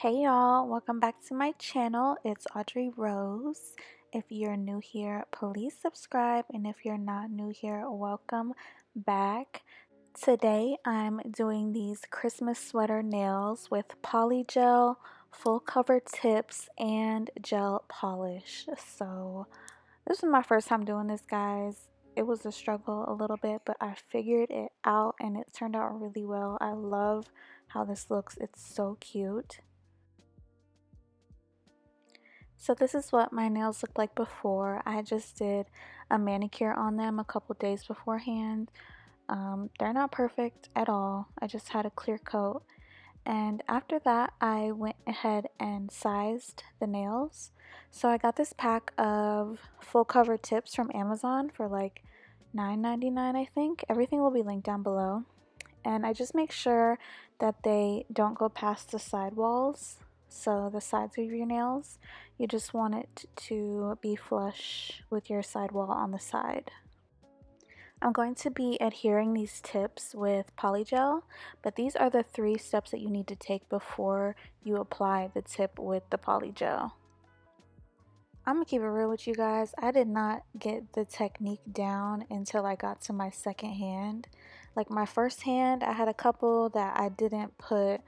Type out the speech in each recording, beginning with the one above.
Hey y'all, welcome back to my channel. It's Audrey Rose. If you're new here, please subscribe, and if you're not new here, welcome back. Today I'm doing these Christmas sweater nails with Polygel, full cover tips, and gel polish. So this is my first time doing this, guys. It was a struggle a little bit, but I figured it out and it turned out really well. I love how this looks. It's so cute. So this is what my nails looked like before. I just did a manicure on them a couple days beforehand. They're not perfect at all. I just had a clear coat. And after that, I went ahead and sized the nails. So I got this pack of full cover tips from Amazon for like $9.99, I think. Everything will be linked down below. And I just make sure that they don't go past the side walls, so the sides of your nails. You just want it to be flush with your side wall on the side. I'm going to be adhering these tips with Polygel, but these are the 3 steps that you need to take before you apply the tip with the Polygel. I'm gonna keep it real with you guys. I did not get the technique down until I got to my second hand. Like my first hand, I had a couple that I didn't put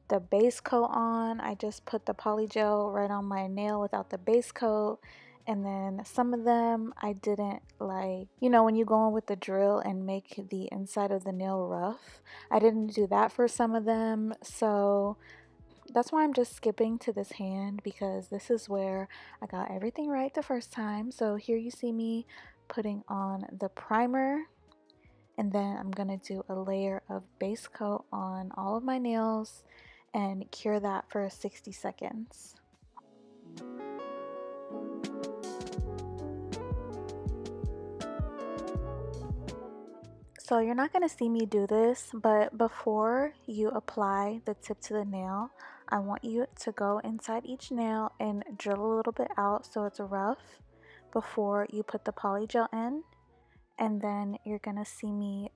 the base coat on. I just put the polygel right on my nail without the base coat. And then some of them I didn't like, when you go in with the drill and make the inside of the nail rough. I didn't do that for some of them. So that's why I'm just skipping to this hand, because this is where I got everything right the first time. So here you see me putting on the primer, and then I'm gonna do a layer of base coat on all of my nails and cure that for 60 seconds. So you're not going to see me do this, but before you apply the tip to the nail, I want you to go inside each nail and drill a little bit out so it's rough before you put the polygel in. And then you're going to see me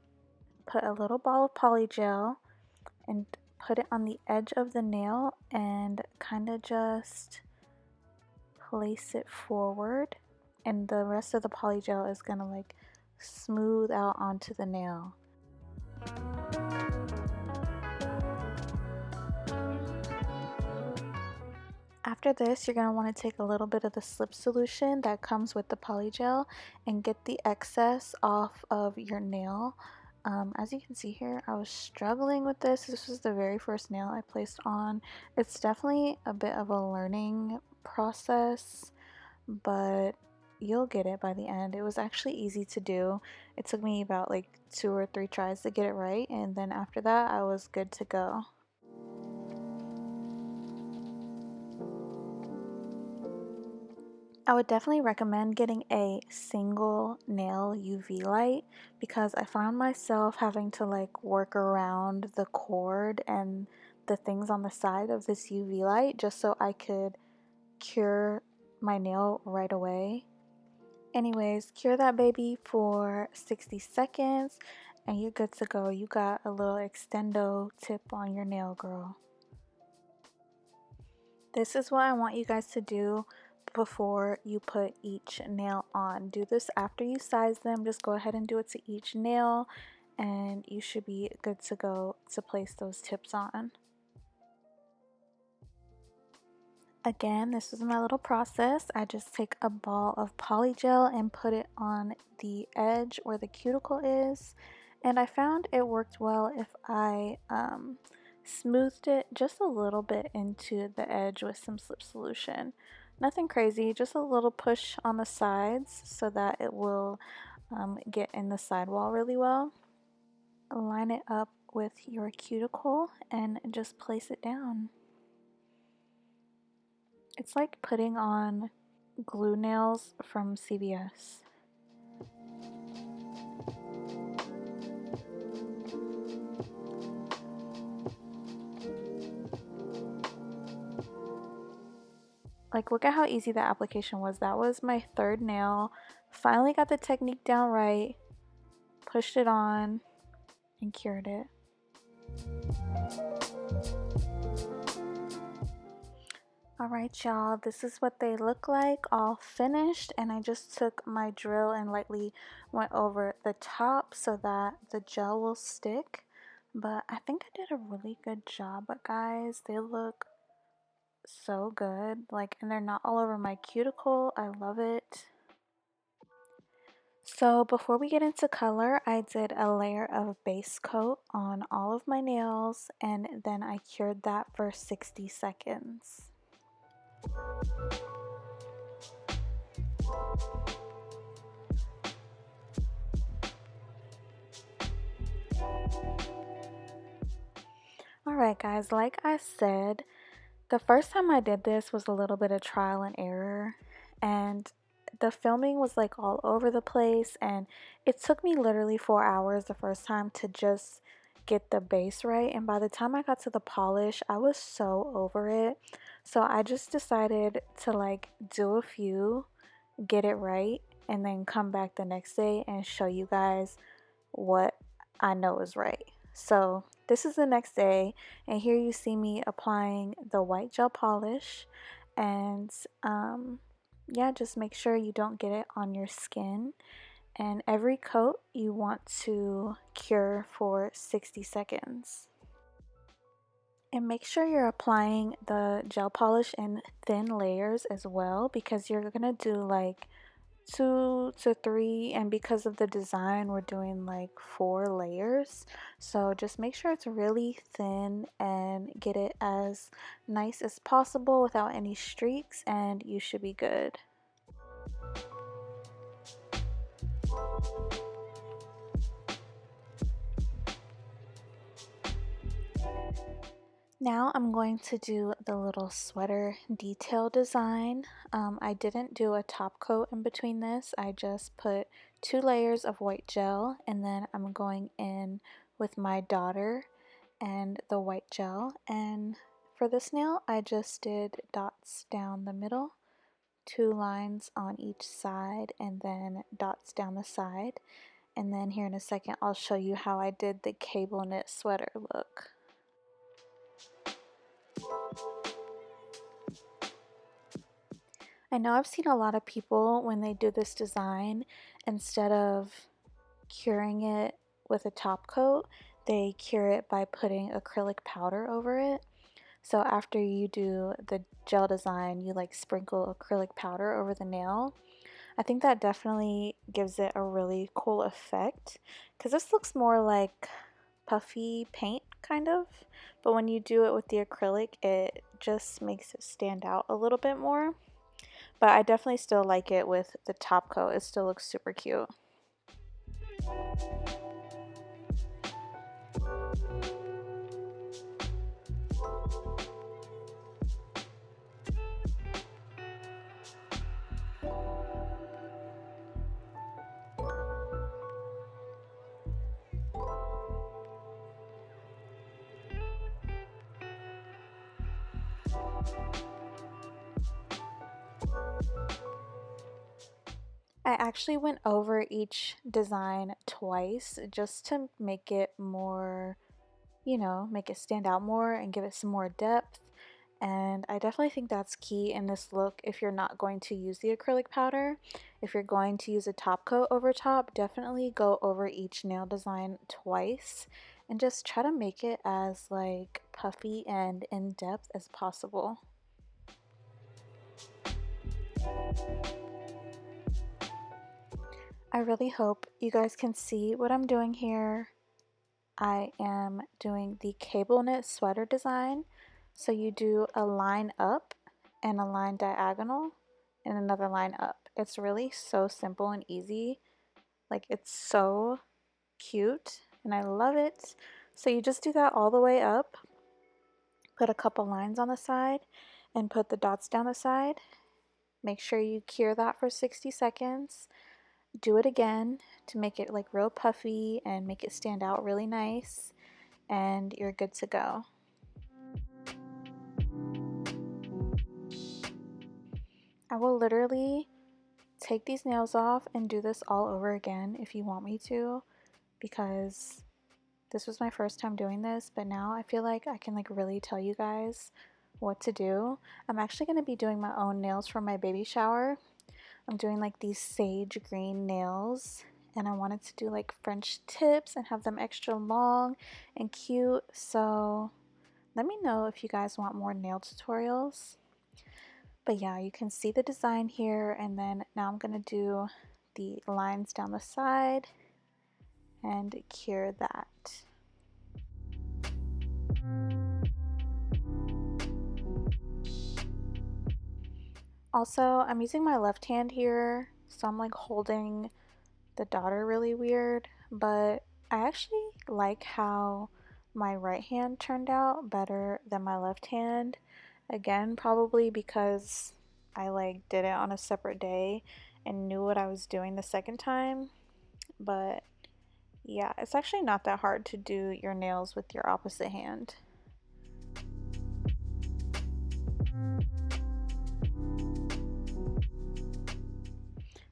put a little ball of polygel and put it on the edge of the nail and kind of just place it forward. And the rest of the polygel is going to like smooth out onto the nail. After this, you're going to want to take a little bit of the slip solution that comes with the polygel and get the excess off of your nail. As you can see here, I was struggling with this. This was the very first nail I placed on. It's definitely a bit of a learning process, but you'll get it by the end. It was actually easy to do. It took me about like 2 or 3 tries to get it right, and then after that I was good to go. I would definitely recommend getting a single nail UV light, because I found myself having to like work around the cord and the things on the side of this UV light just so I could cure my nail right away. Anyways, cure that baby for 60 seconds and you're good to go. You got a little extendo tip on your nail, girl. This is what I want you guys to do before you put each nail on. Do this after you size them. Just go ahead and do it to each nail and you should be good to go to place those tips on. Again, this is my little process. I just take a ball of polygel and put it on the edge where the cuticle is, and I found it worked well if I smoothed it just a little bit into the edge with some slip solution. Nothing crazy, just a little push on the sides so that it will get in the sidewall really well. Line it up with your cuticle and just place it down. It's like putting on glue nails from CVS. Like, look at how easy that application was. That was my 3rd nail. Finally got the technique down right, pushed it on, and cured it. Alright y'all, this is what they look like all finished, and I just took my drill and lightly went over the top so that the gel will stick. But I think I did a really good job, but guys, they look so good. Like, and they're not all over my cuticle. I love it. So before we get into color, I did a layer of base coat on all of my nails, and then I cured that for 60 seconds. Alright guys, like I said, the first time I did this was a little bit of trial and error, and the filming was like all over the place, and it took me literally 4 hours the first time to just get the base right, and by the time I got to the polish, I was so over it. So I just decided to like do a few, get it right, and then come back the next day and show you guys what I know is right. So this is the next day, and here you see me applying the white gel polish, and yeah, just make sure you don't get it on your skin. And every coat you want to cure for 60 seconds. And make sure you're applying the gel polish in thin layers as well, because you're gonna do like 2 to 3, and because of the design we're doing like 4 layers, so just make sure it's really thin and get it as nice as possible without any streaks, and you should be good. Now I'm going to do the little sweater detail design. I didn't do a top coat in between this. I just put 2 layers of white gel, and then I'm going in with my daughter and the white gel. And for this nail, I just did dots down the middle, 2 lines on each side, and then dots down the side. And then here in a second, I'll show you how I did the cable knit sweater look. I know I've seen a lot of people when they do this design, instead of curing it with a top coat, they cure it by putting acrylic powder over it. So after you do the gel design, you like sprinkle acrylic powder over the nail. I think that definitely gives it a really cool effect, because this looks more like puffy paint kind of, but when you do it with the acrylic, it just makes it stand out a little bit more. But I definitely still like it with the top coat. It still looks super cute. I actually went over each design twice just to make it more, you know, make it stand out more and give it some more depth. And I definitely think that's key in this look if you're not going to use the acrylic powder. If you're going to use a top coat over top, definitely go over each nail design twice and just try to make it as like puffy and in depth as possible. I really hope you guys can see what I'm doing here. I am doing the cable knit sweater design. So you do a line up and a line diagonal and another line up. It's really so simple and easy. Like, it's so cute and I love it. So you just do that all the way up. Put a couple lines on the side and put the dots down the side. Make sure you cure that for 60 seconds. Do it again to make it like real puffy and make it stand out really nice, and you're good to go. I will literally take these nails off and do this all over again if you want me to, because this was my first time doing this, but now I feel like I can like really tell you guys what to do. I'm actually going to be doing my own nails for my baby shower. I'm doing like these sage green nails, and I wanted to do like French tips and have them extra long and cute. So let me know if you guys want more nail tutorials. But yeah, you can see the design here, and then now I'm going to do the lines down the side and cure that. Also, I'm using my left hand here, so I'm like holding the daughter really weird, but I actually like how my right hand turned out better than my left hand. Again, probably because I like did it on a separate day and knew what I was doing the second time. But yeah, it's actually not that hard to do your nails with your opposite hand.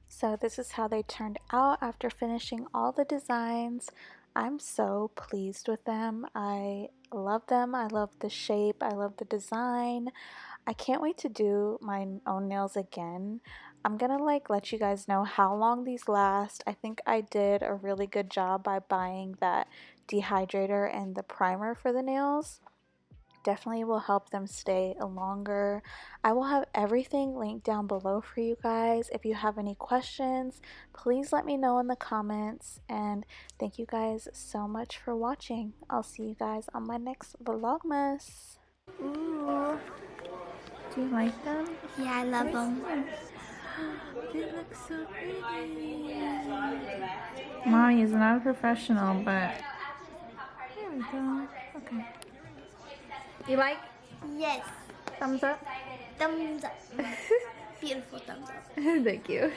So this is how they turned out after finishing all the designs. I'm so pleased with them. I love them. I love the shape. I love the design. I can't wait to do my own nails again. I'm gonna like let you guys know how long these last. I think I did a really good job by buying that dehydrator and the primer for the nails. Definitely will help them stay longer. I will have everything linked down below for you guys. If you have any questions, please let me know in the comments. And thank you guys so much for watching. I'll see you guys on my next Vlogmas. Ooh. Do you like them? Yeah, I love them. They look so pretty. Mommy is not a professional, but there we go. Okay. You like? Yes. Thumbs up? Thumbs up. Beautiful thumbs up. Thank you.